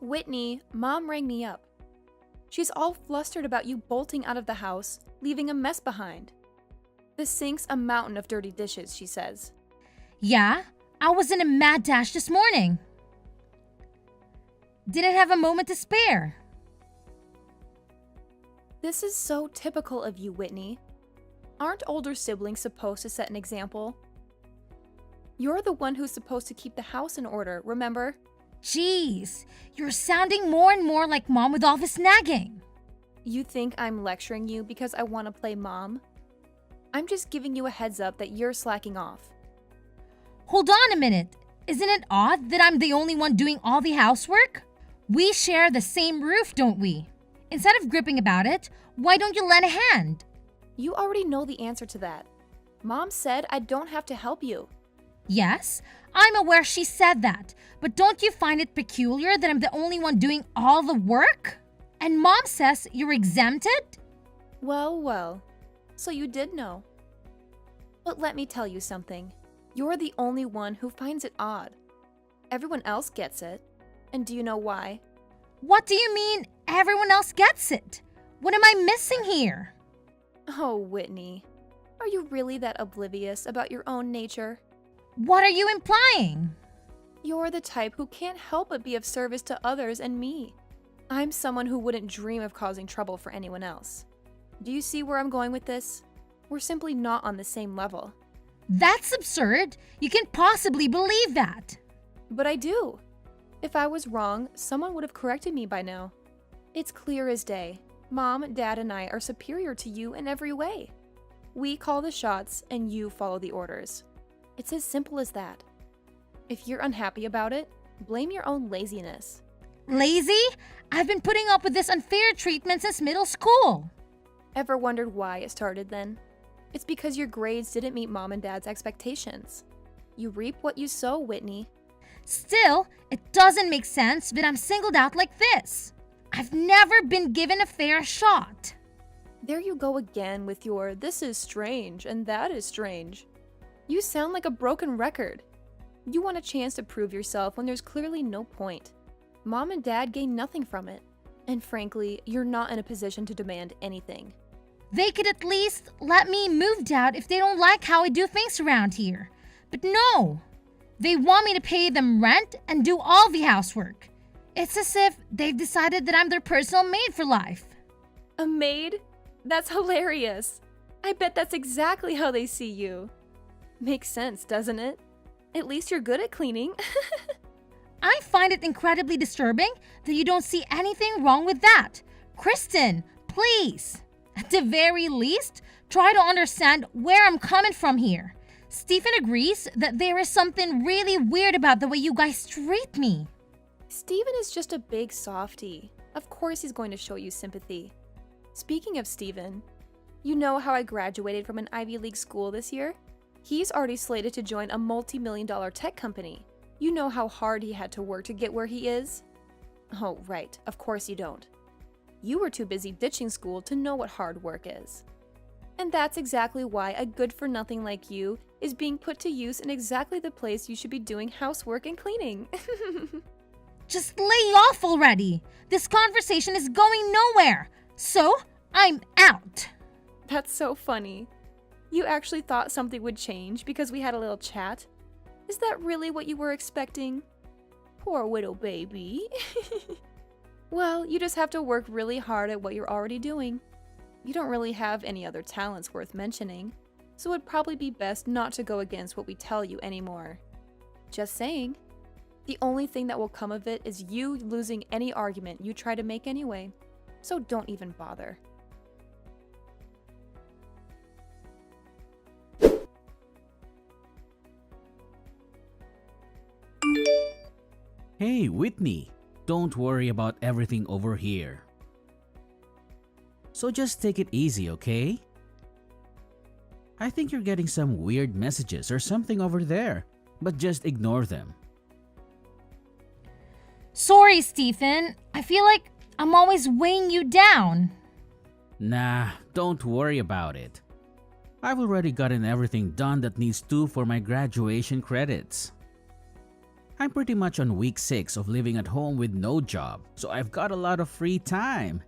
Whitney, Mom rang me up. She's all flustered about you bolting out of the house, leaving a mess behind. The sink's a mountain of dirty dishes, she says. Yeah, I was in a mad dash this morning. Didn't have a moment to spare. This is so typical of you, Whitney. Aren't older siblings supposed to set an example? You're the one who's supposed to keep the house in order, remember? Jeez, you're sounding more and more like Mom with all this nagging. You think I'm lecturing you because I want to play Mom? I'm just giving you a heads up that you're slacking off. Hold on a minute. Isn't it odd that I'm the only one doing all the housework? We share the same roof, don't we? Instead of gripping about it, why don't you lend a hand? You already know the answer to that. Mom said I don't have to help you. Yes, I'm aware she said that, but don't you find it peculiar that I'm the only one doing all the work? And Mom says you're exempted? Well, so you did know. But let me tell you something. You're the only one who finds it odd. Everyone else gets it. And do you know why? What do you mean everyone else gets it? What am I missing here? Oh, Whitney. Are you really that oblivious about your own nature? What are you implying? You're the type who can't help but be of service to others and me. I'm someone who wouldn't dream of causing trouble for anyone else. Do you see where I'm going with this? We're simply not on the same level. That's absurd. You can't possibly believe that. But I do. If I was wrong, someone would have corrected me by now. It's clear as day. Mom, Dad, and I are superior to you in every way. We call the shots and you follow the orders. It's as simple as that. If you're unhappy about it, blame your own laziness. Lazy? I've been putting up with this unfair treatment since middle school. Ever wondered why it started then? It's because your grades didn't meet Mom and Dad's expectations. You reap what you sow, Whitney. Still, it doesn't make sense that I'm singled out like this. I've never been given a fair shot. There you go again with your "this is strange" and "that is strange." You sound like a broken record. You want a chance to prove yourself when there's clearly no point. Mom and Dad gain nothing from it. And frankly, you're not in a position to demand anything. They could at least let me move out if they don't like how I do things around here. But no, they want me to pay them rent and do all the housework. It's as if they've decided that I'm their personal maid for life. A maid? That's hilarious. I bet that's exactly how they see you. Makes sense, doesn't it? At least you're good at cleaning. I find it incredibly disturbing that you don't see anything wrong with that. Kristen, please. At the very least, try to understand where I'm coming from here. Stephen agrees that there is something really weird about the way you guys treat me. Stephen is just a big softie. Of course he's going to show you sympathy. Speaking of Stephen, you know how I graduated from an Ivy League school this year? He's already slated to join a multi-million-dollar tech company. You know how hard he had to work to get where he is? Oh, right. Of course you don't. You were too busy ditching school to know what hard work is. And that's exactly why a good-for-nothing like you is being put to use in exactly the place you should be doing housework and cleaning. Just lay off already. This conversation is going nowhere. So, I'm out. That's so funny. You actually thought something would change because we had a little chat? Is that really what you were expecting? Poor widow baby. Well, you just have to work really hard at what you're already doing. You don't really have any other talents worth mentioning, so it'd probably be best not to go against what we tell you anymore. Just saying. The only thing that will come of it is you losing any argument you try to make anyway, so don't even bother. Hey, Whitney, don't worry about everything over here. So just take it easy, okay? I think you're getting some weird messages or something over there, but just ignore them. Sorry, Stephen. I feel like I'm always weighing you down. Nah, don't worry about it. I've already gotten everything done that needs to for my graduation credits. I'm pretty much on week 6 of living at home with no job, so I've got a lot of free time.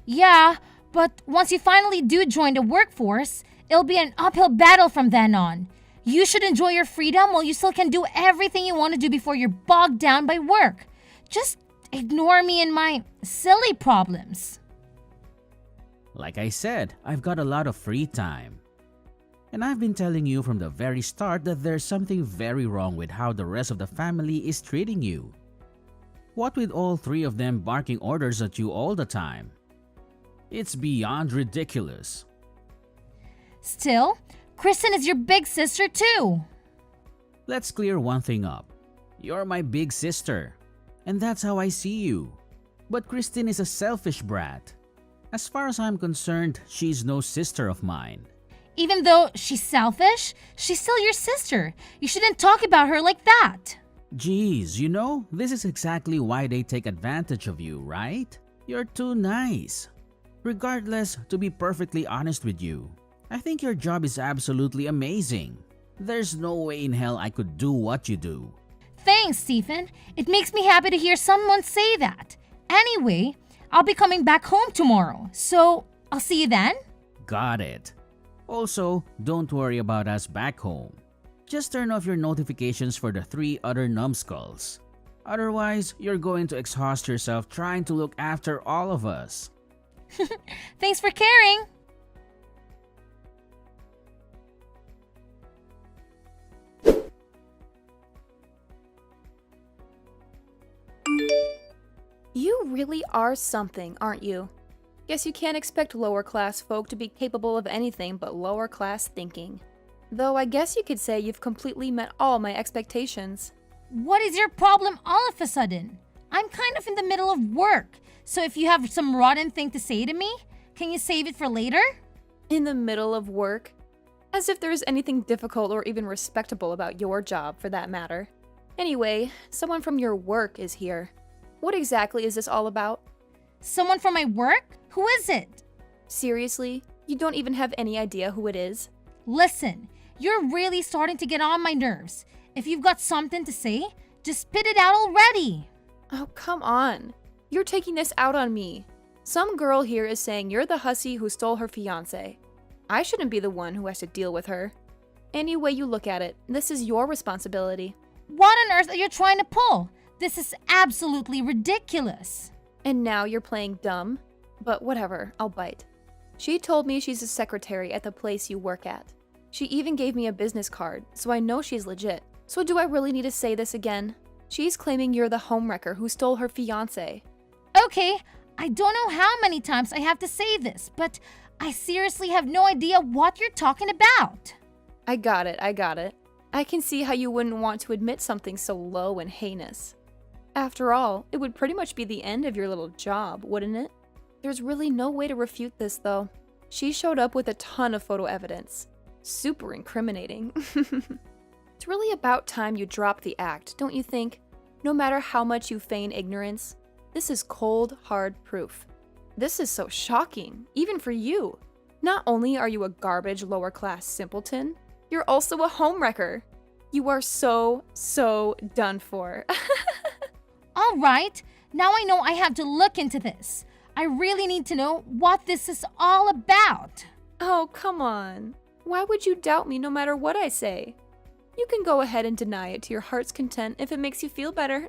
Yeah, but once you finally do join the workforce, it'll be an uphill battle from then on. You should enjoy your freedom while you still can do everything you want to do before you're bogged down by work. Just ignore me and my silly problems. Like I said, I've got a lot of free time. And I've been telling you from the very start that there's something very wrong with how the rest of the family is treating you. What with all 3 of them barking orders at you all the time? It's beyond ridiculous. Still, Kristen is your big sister too. Let's clear one thing up. You're my big sister, and that's how I see you. But Christine is a selfish brat. As far as I'm concerned, she's no sister of mine. Even though she's selfish, she's still your sister. You shouldn't talk about her like that. Geez, this is exactly why they take advantage of you, right? You're too nice. Regardless, to be perfectly honest with you, I think your job is absolutely amazing. There's no way in hell I could do what you do. Thanks, Stephen. It makes me happy to hear someone say that. Anyway, I'll be coming back home tomorrow, so I'll see you then. Got it. Also, don't worry about us back home. Just turn off your notifications for the 3 other numbskulls. Otherwise, you're going to exhaust yourself trying to look after all of us. Thanks for caring. You really are something, aren't you? Guess you can't expect lower class folk to be capable of anything but lower class thinking. Though I guess you could say you've completely met all my expectations. What is your problem all of a sudden? I'm kind of in the middle of work, so if you have some rotten thing to say to me, can you save it for later? In the middle of work? As if there's anything difficult or even respectable about your job, for that matter. Anyway, someone from your work is here. What exactly is this all about? Someone from my work? Who is it? Seriously? You don't even have any idea who it is? Listen, you're really starting to get on my nerves. If you've got something to say, just spit it out already. Oh, come on. You're taking this out on me. Some girl here is saying you're the hussy who stole her fiancé. I shouldn't be the one who has to deal with her. Any way you look at it, this is your responsibility. What on earth are you trying to pull? This is absolutely ridiculous. And now you're playing dumb? But whatever, I'll bite. She told me she's a secretary at the place you work at. She even gave me a business card, so I know she's legit. So do I really need to say this again? She's claiming you're the homewrecker who stole her fiancé. Okay, I don't know how many times I have to say this, but I seriously have no idea what you're talking about. I got it. I can see how you wouldn't want to admit something so low and heinous. After all, it would pretty much be the end of your little job, wouldn't it? There's really no way to refute this, though. She showed up with a ton of photo evidence. Super incriminating. It's really about time you drop the act, don't you think? No matter how much you feign ignorance, this is cold, hard proof. This is so shocking, even for you. Not only are you a garbage lower-class simpleton, you're also a homewrecker. You are so done for. All right, now I know I have to look into this. I really need to know what this is all about. Oh, come on. Why would you doubt me no matter what I say? You can go ahead and deny it to your heart's content if it makes you feel better.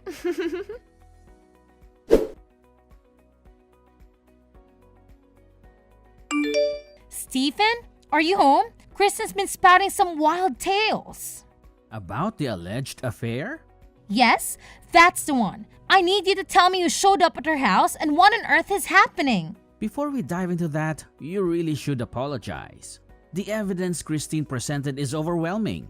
Stephen, are you home? Kristen's been spouting some wild tales. About the alleged affair? Yes, that's the one. I need you to tell me who showed up at her house and what on earth is happening. Before we dive into that, you really should apologize. The evidence Christine presented is overwhelming.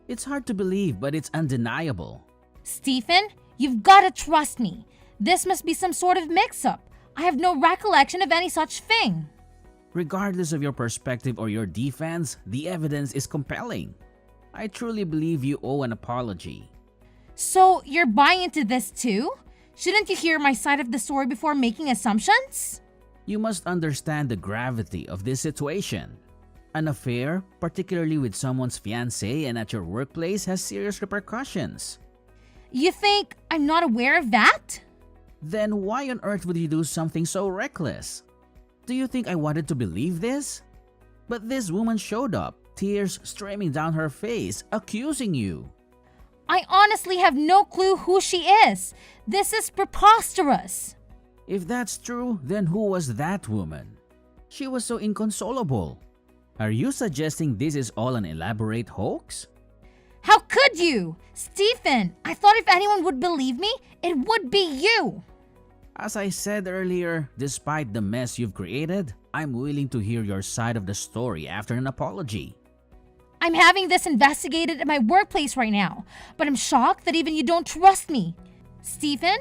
It's hard to believe, but it's undeniable. Stephen, you've got to trust me. This must be some sort of mix-up. I have no recollection of any such thing. Regardless of your perspective or your defense, the evidence is compelling. I truly believe you owe an apology. So, you're buying into this too? Shouldn't you hear my side of the story before making assumptions? You must understand the gravity of this situation. An affair, particularly with someone's fiancé and at your workplace, has serious repercussions. You think I'm not aware of that? Then why on earth would you do something so reckless? Do you think I wanted to believe this? But this woman showed up, tears streaming down her face, accusing you. I honestly have no clue who she is. This is preposterous. If that's true, then who was that woman? She was so inconsolable. Are you suggesting this is all an elaborate hoax? How could you? Stephen, I thought if anyone would believe me, it would be you. As I said earlier, despite the mess you've created, I'm willing to hear your side of the story after an apology. I'm having this investigated at my workplace right now, but I'm shocked that even you don't trust me. Stephen,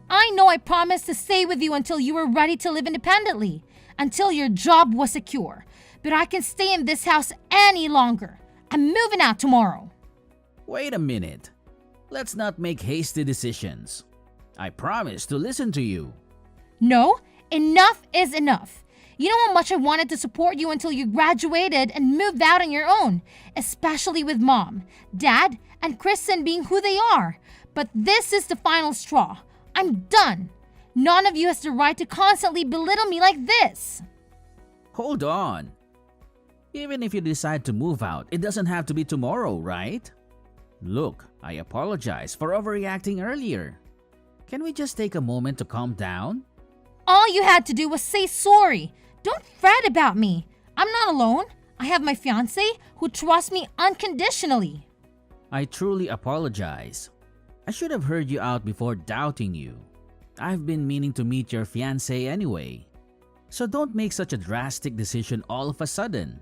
I know I promised to stay with you until you were ready to live independently, until your job was secure. But I can stay in this house any longer. I'm moving out tomorrow. Wait a minute. Let's not make hasty decisions. I promise to listen to you. No, enough is enough. You know how much I wanted to support you until you graduated and moved out on your own, especially with Mom, Dad, and Kristen being who they are. But this is the final straw. I'm done. None of you has the right to constantly belittle me like this. Hold on. Even if you decide to move out, it doesn't have to be tomorrow, right? Look, I apologize for overreacting earlier. Can we just take a moment to calm down? All you had to do was say sorry. Don't fret about me. I'm not alone. I have my fiancé who trusts me unconditionally. I truly apologize. I should have heard you out before doubting you. I've been meaning to meet your fiancé anyway. So don't make such a drastic decision all of a sudden.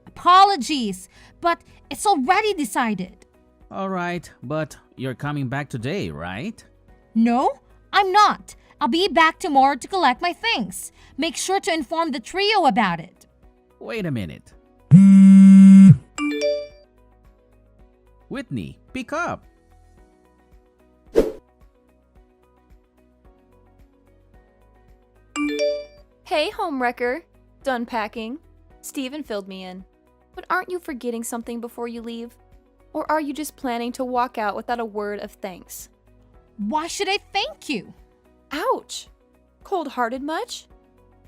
Apologies, but it's already decided. Alright, but you're coming back today, right? No, I'm not. I'll be back tomorrow to collect my things. Make sure to inform the trio about it. Wait a minute. Whitney, pick up. Hey, homewrecker. Done packing. Steven filled me in. But aren't you forgetting something before you leave? Or are you just planning to walk out without a word of thanks? Why should I thank you? Ouch! Cold-hearted much?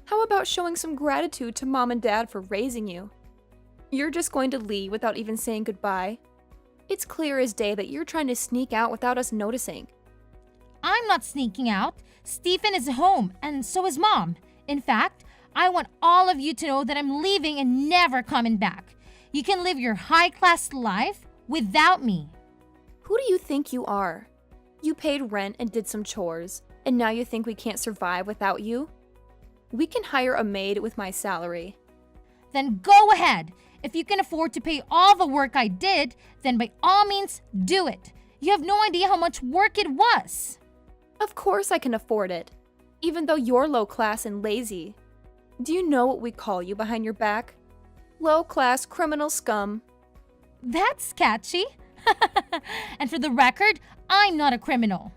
How about showing some gratitude to Mom and Dad for raising you? You're just going to leave without even saying goodbye? It's clear as day that you're trying to sneak out without us noticing. I'm not sneaking out. Stephen is home, and so is Mom. In fact, I want all of you to know that I'm leaving and never coming back. You can live your high-class life without me. Who do you think you are? You paid rent and did some chores, and now you think we can't survive without you? We can hire a maid with my salary. Then go ahead. If you can afford to pay all the work I did, then by all means, do it. You have no idea how much work it was. Of course I can afford it, even though you're low class and lazy. Do you know what we call you behind your back? Low class criminal scum. That's catchy. And for the record, I'm not a criminal.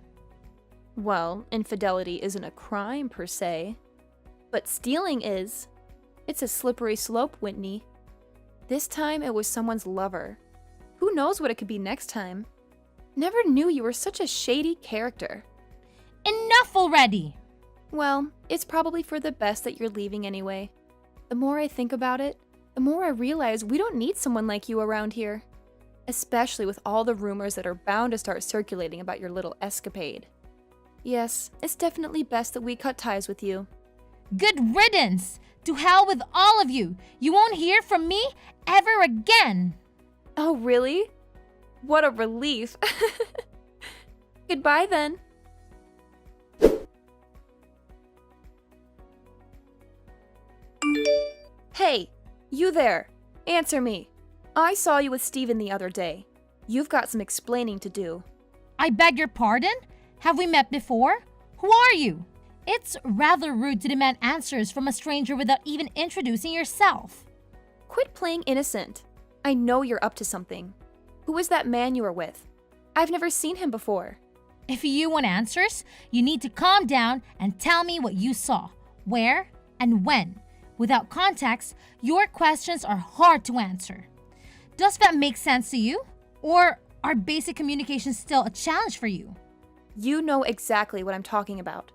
Well, infidelity isn't a crime per se, but stealing is. It's a slippery slope, Whitney. This time it was someone's lover. Who knows what it could be next time? Never knew you were such a shady character. Enough already! Well, it's probably for the best that you're leaving anyway. The more I think about it, the more I realize we don't need someone like you around here. Especially with all the rumors that are bound to start circulating about your little escapade. Yes, it's definitely best that we cut ties with you. Good riddance! To hell with all of you! You won't hear from me ever again! Oh, really? What a relief. Goodbye then. Hey, you there. Answer me. I saw you with Steven the other day. You've got some explaining to do. I beg your pardon? Have we met before? Who are you? It's rather rude to demand answers from a stranger without even introducing yourself. Quit playing innocent. I know you're up to something. Who is that man you were with? I've never seen him before. If you want answers, you need to calm down and tell me what you saw, where, and when. Without context, your questions are hard to answer. Does that make sense to you? Or are basic communications still a challenge for you? You know exactly what I'm talking about.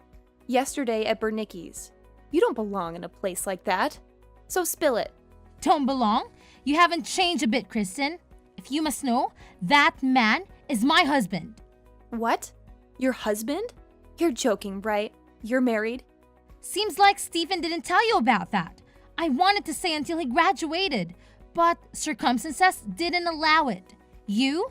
Yesterday at Bernicki's. You don't belong in a place like that. So spill it. Don't belong? You haven't changed a bit, Kristen. If you must know, that man is my husband. What? Your husband? You're joking, right? You're married? Seems like Stephen didn't tell you about that. I wanted to say until he graduated, but circumstances didn't allow it. You,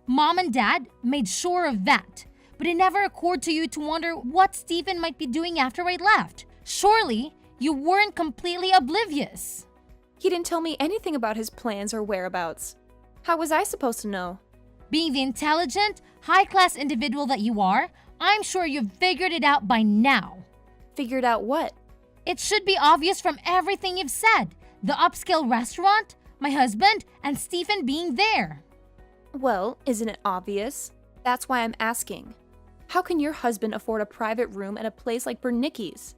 Mom and Dad made sure of that, but it never occurred to you to wonder what Stephen might be doing after I left. Surely, you weren't completely oblivious. He didn't tell me anything about his plans or whereabouts. How was I supposed to know? Being the intelligent, high-class individual that you are, I'm sure you've figured it out by now. Figured out what? It should be obvious from everything you've said. The upscale restaurant, my husband, and Stephen being there. Well, isn't it obvious? That's why I'm asking. How can your husband afford a private room at a place like Bernicki's?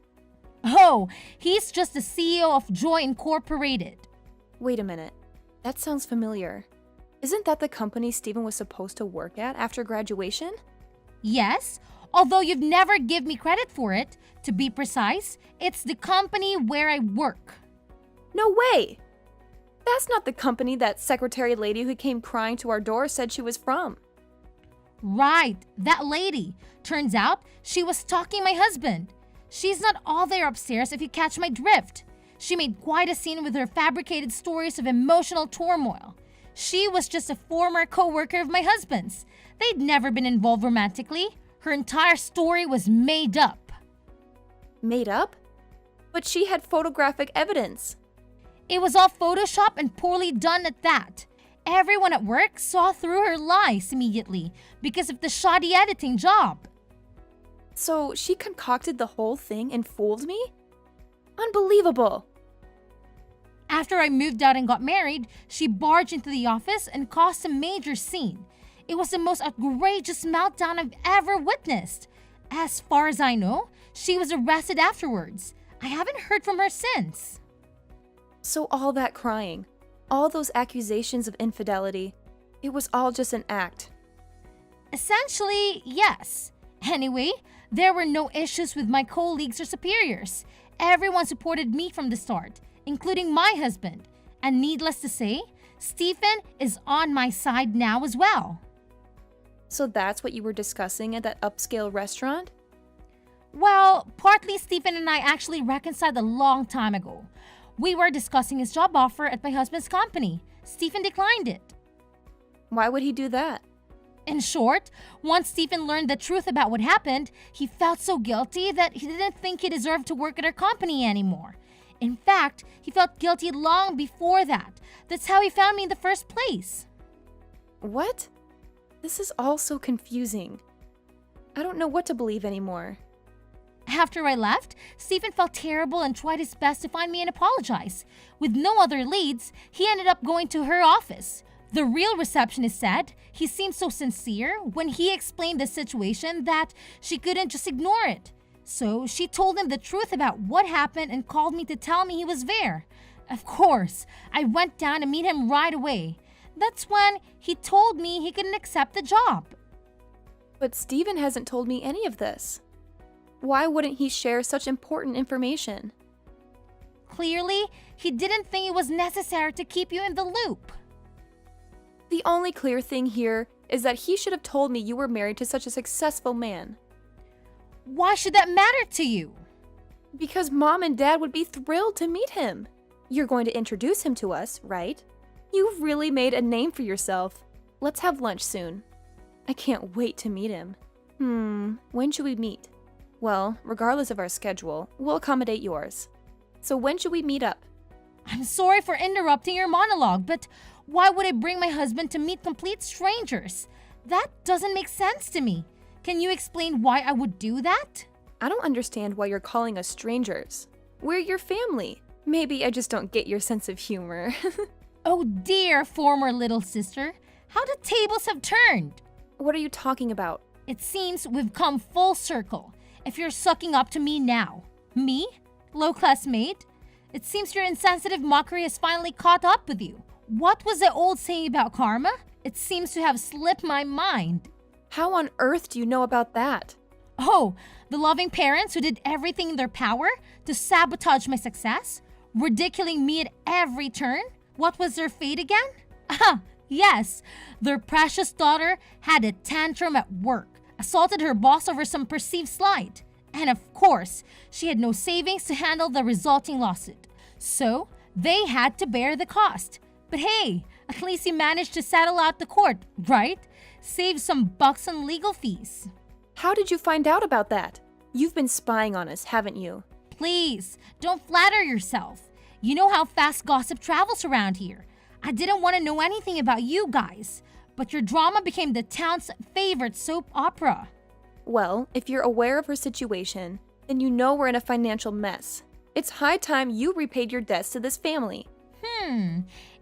Oh, he's just the CEO of Joy Incorporated. Wait a minute. That sounds familiar. Isn't that the company Stephen was supposed to work at after graduation? Yes, although you've never given me credit for it. To be precise, it's the company where I work. No way! That's not the company that secretary lady who came crying to our door said she was from. Right, that lady. Turns out she was stalking my husband. She's not all there upstairs if you catch my drift. She made quite a scene with her fabricated stories of emotional turmoil. She was just a former co-worker of my husband's. They'd never been involved romantically. Her entire story was made up. Made up? But she had photographic evidence. It was all Photoshop and poorly done at that. Everyone at work saw through her lies immediately because of the shoddy editing job. So she concocted the whole thing and fooled me? Unbelievable! After I moved out and got married, she barged into the office and caused a major scene. It was the most outrageous meltdown I've ever witnessed. As far as I know, she was arrested afterwards. I haven't heard from her since. So all that crying, all those accusations of infidelity, it was all just an act. Essentially, yes. Anyway, there were no issues with my colleagues or superiors. Everyone supported me from the start, including my husband. And needless to say, Stephen is on my side now as well. So that's what you were discussing at that upscale restaurant? Well, partly Stephen and I actually reconciled a long time ago. We were discussing his job offer at my husband's company. Stephen declined it. Why would he do that? In short, once Stephen learned the truth about what happened, he felt so guilty that he didn't think he deserved to work at our company anymore. In fact, he felt guilty long before that. That's how he found me in the first place. What? This is all so confusing. I don't know what to believe anymore. After I left, Stephen felt terrible and tried his best to find me and apologize. With no other leads, he ended up going to her office. The real receptionist said he seemed so sincere when he explained the situation that she couldn't just ignore it. So she told him the truth about what happened and called me to tell me he was there. Of course, I went down to meet him right away. That's when he told me he couldn't accept the job. But Stephen hasn't told me any of this. Why wouldn't he share such important information? Clearly, he didn't think it was necessary to keep you in the loop. The only clear thing here is that he should have told me you were married to such a successful man. Why should that matter to you? Because Mom and Dad would be thrilled to meet him. You're going to introduce him to us, right? You've really made a name for yourself. Let's have lunch soon. I can't wait to meet him. When should we meet? Well, regardless of our schedule, we'll accommodate yours. So when should we meet up? I'm sorry for interrupting your monologue, but why would I bring my husband to meet complete strangers? That doesn't make sense to me. Can you explain why I would do that? I don't understand why you're calling us strangers. We're your family. Maybe I just don't get your sense of humor. Oh dear, former little sister. How the tables have turned. What are you talking about? It seems we've come full circle. If you're sucking up to me now. Me? Low-class maid? It seems your insensitive mockery has finally caught up with you. What was the old saying about karma? It seems to have slipped my mind. How on earth do you know about that? Oh, the loving parents who did everything in their power to sabotage my success, ridiculing me at every turn. What was their fate again? Ah, yes, their precious daughter had a tantrum at work, assaulted her boss over some perceived slight. And of course, she had no savings to handle the resulting lawsuit. So, they had to bear the cost. But hey, at least you managed to settle out the court, right? Save some bucks on legal fees. How did you find out about that? You've been spying on us, haven't you? Please, don't flatter yourself. You know how fast gossip travels around here. I didn't want to know anything about you guys, but your drama became the town's favorite soap opera. Well, if you're aware of her situation, then you know we're in a financial mess. It's high time you repaid your debts to this family.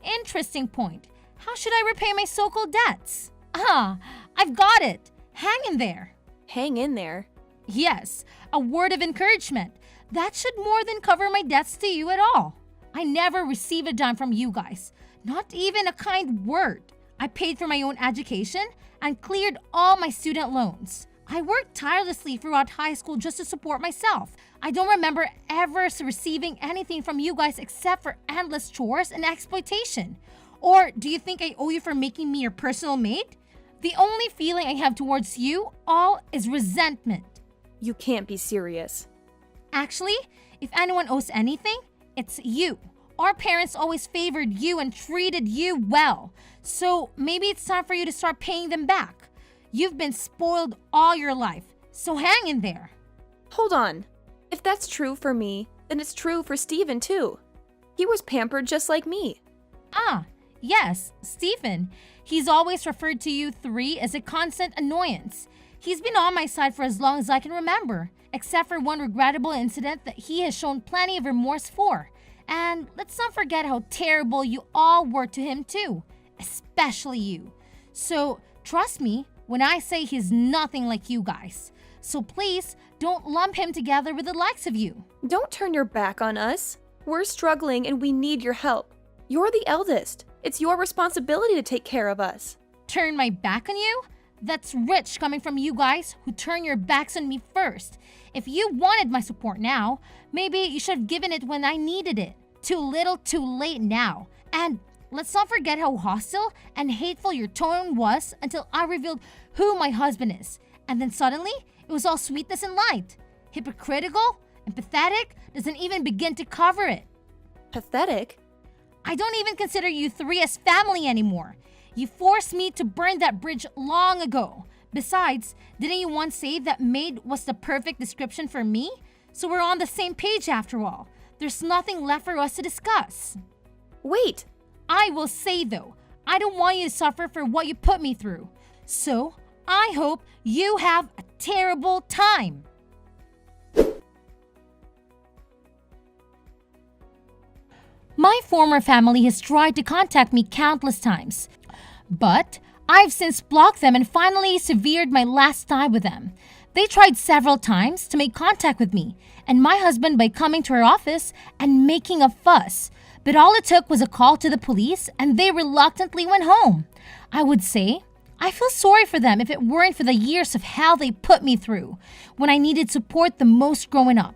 Interesting point. How should I repay my so-called debts? Ah, I've got it. Hang in there. Hang in there. Yes, a word of encouragement. That should more than cover my debts to you at all. I never received a dime from you guys. Not even a kind word. I paid for my own education and cleared all my student loans. I worked tirelessly throughout high school just to support myself. I don't remember ever receiving anything from you guys except for endless chores and exploitation. Or do you think I owe you for making me your personal maid? The only feeling I have towards you all is resentment. You can't be serious. Actually, if anyone owes anything, it's you. Our parents always favored you and treated you well. So maybe it's time for you to start paying them back. You've been spoiled all your life, so hang in there. Hold on. If that's true for me, then it's true for Steven too. He was pampered just like me. Ah, yes, Stephen. He's always referred to you three as a constant annoyance. He's been on my side for as long as I can remember, except for one regrettable incident that he has shown plenty of remorse for. And let's not forget how terrible you all were to him too, especially you. So trust me when I say he's nothing like you guys. So please don't lump him together with the likes of you. Don't turn your back on us. We're struggling and we need your help. You're the eldest. It's your responsibility to take care of us. Turn my back on you? That's rich coming from you guys who turn your backs on me first. If you wanted my support now, maybe you should have given it when I needed it. Too little, too late now. And let's not forget how hostile and hateful your tone was until I revealed who my husband is. And then suddenly, it was all sweetness and light. Hypocritical and pathetic doesn't even begin to cover it. Pathetic? I don't even consider you three as family anymore. You forced me to burn that bridge long ago. Besides, didn't you once say that maid was the perfect description for me? So we're on the same page after all. There's nothing left for us to discuss. Wait! I will say though, I don't want you to suffer for what you put me through. So, I hope you have a terrible time. My former family has tried to contact me countless times, but I've since blocked them and finally severed my last tie with them. They tried several times to make contact with me and my husband by coming to our office and making a fuss, but all it took was a call to the police and they reluctantly went home. I would say, I feel sorry for them if it weren't for the years of hell they put me through when I needed support the most growing up.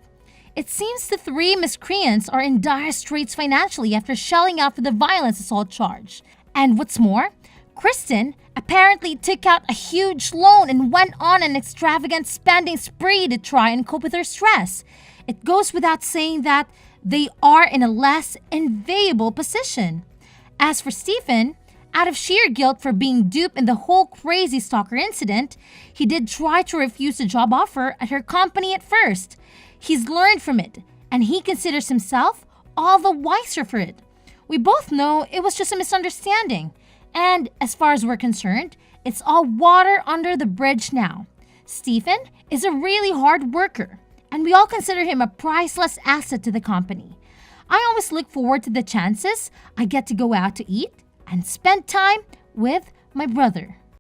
It seems the three miscreants are in dire straits financially after shelling out for the violence assault charge. And what's more, Kristen apparently took out a huge loan and went on an extravagant spending spree to try and cope with her stress. It goes without saying that they are in a less enviable position. As for Stephen, out of sheer guilt for being duped in the whole crazy stalker incident, he did try to refuse the job offer at her company at first. He's learned from it, and he considers himself all the wiser for it. We both know it was just a misunderstanding. And as far as we're concerned, it's all water under the bridge now. Stephen is a really hard worker, and we all consider him a priceless asset to the company. I always look forward to the chances I get to go out to eat and spend time with my brother.